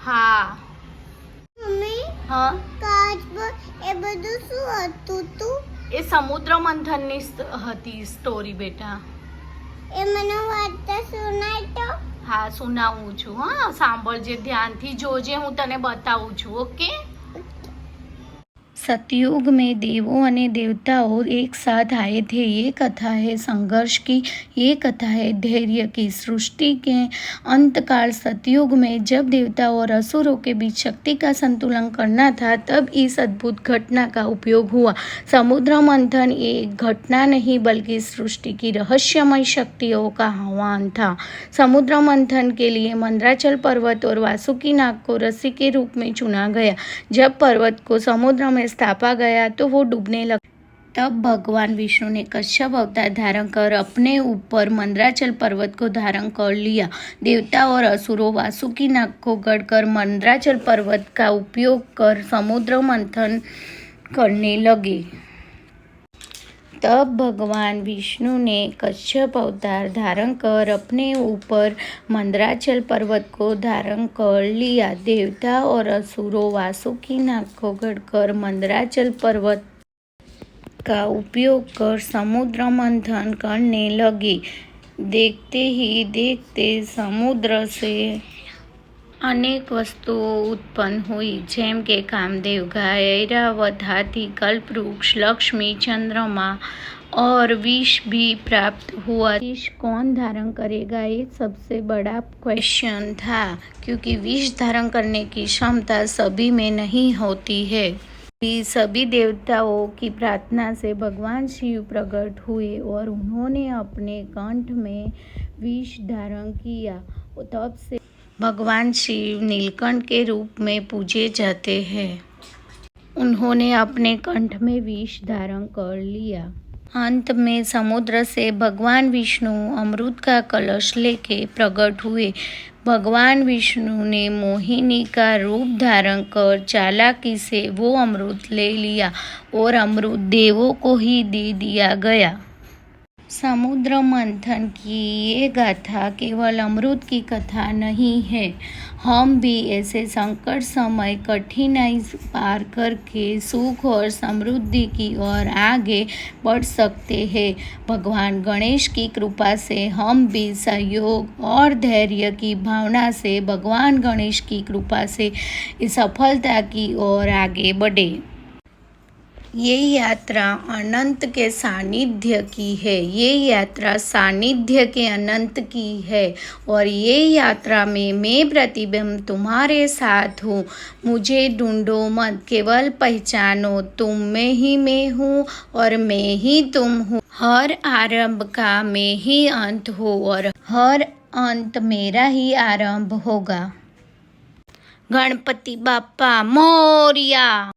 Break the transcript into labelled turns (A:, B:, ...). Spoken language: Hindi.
A: હા.
B: મમ્મી
A: હા,
B: કાચ પર એ બધું શું હતું તું?
A: એ સમુદ્ર મંથનની હતી સ્ટોરી બેટા.
B: એ મને વાર્તા સુનાય તો.
A: હા, સુનાવું છું. હા, સાંભળજે, ધ્યાનથી જોજે, હું તને બતાવું છું. ઓકે. सतयुग में देवों और देवताओं एक साथ आए थे। ये कथा है संघर्ष की, ये कथा है धैर्य की। सृष्टि के अंतकाल सतयुग में जब देवताओं और असुरों के बीच शक्ति का संतुलन करना था, तब इस अद्भुत घटना का उपयोग हुआ। समुद्र मंथन एक घटना नहीं बल्कि सृष्टि की रहस्यमय शक्तियों का आह्वान था। समुद्र मंथन के लिए मंदराचल पर्वत और वासुकी नाग को रस्सी के रूप में चुना गया। जब पर्वत को समुद्र में स्थापा गया तो वो डूबने लगा। तब भगवान विष्णु ने कश्यप अवतार धारण कर अपने ऊपर मंदराचल पर्वत को धारण कर लिया। देवता और असुरों वासुकी नाग को गढ़कर मंदराचल पर्वत का उपयोग कर समुद्र मंथन करने लगे। तब भगवान विष्णु ने कश्यप अवतार धारण कर अपने ऊपर मंदराचल पर्वत को धारण कर लिया। देवता और असुरों वासुकी नाग को गढ़कर मंदराचल पर्वत का उपयोग कर समुद्र मंथन करने लगे। देखते ही देखते समुद्र से अनेक वस्तुओं उत्पन्न हुई, जेम के कामदेव, गाय, ऐरावत, हाथी, कल्पवृक्ष, लक्ष्मी, चंद्रमा और विष भी प्राप्त हुआ। विष कौन धारण करेगा, ये सबसे बड़ा क्वेश्चन था, क्योंकि विष धारण करने की क्षमता सभी में नहीं होती है। सभी देवताओं की प्रार्थना से भगवान शिव प्रकट हुए और उन्होंने अपने कंठ में विष धारण किया। तब से भगवान शिव नीलकंठ के रूप में पूजे जाते हैं। उन्होंने अपने कंठ में विष धारण कर लिया। अंत में समुद्र से भगवान विष्णु अमृत का कलश लेके प्रकट हुए। भगवान विष्णु ने मोहिनी का रूप धारण कर चालाकी से वो अमृत ले लिया और अमृत देवों को ही दे दिया गया। समुद्र मंथन की ये गाथा केवल अमृत की कथा नहीं है। हम भी ऐसे संकट समय कठिनाई पार करके सुख और समृद्धि की ओर आगे बढ़ सकते हैं। भगवान गणेश की कृपा से हम भी सहयोग और धैर्य की भावना से भगवान गणेश की कृपा से सफलता की ओर आगे बढ़े। ये यात्रा अनंत के सानिध्य की है। ये यात्रा सानिध्य के अनंत की है और ये यात्रा में मैं प्रतिबिंब तुम्हारे साथ हूँ। मुझे ढूंढो मत, केवल पहचानो तुम में ही मैं हूँ और मैं ही तुम हूँ। हर आरंभ का मैं ही अंत हूँ और हर अंत मेरा ही आरंभ होगा। गणपति बाप्पा मोरया।